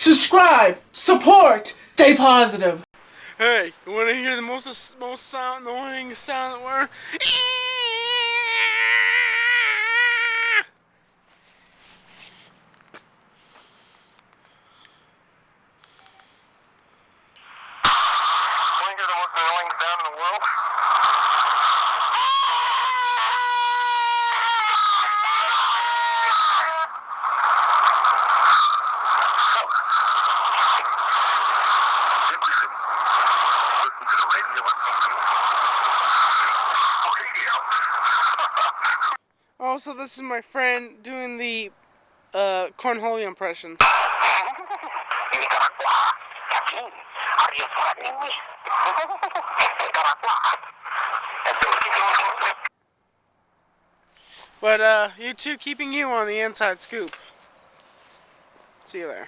subscribe, support, stay positive. Hey, you want to hear the most annoying sound in the world? Want to hear the most annoying sound in the world? Listen to the radio or something. Oh, so this is my friend doing the cornhole impression. Are you threatening me? But YouTube keeping you on the inside scoop. See you there.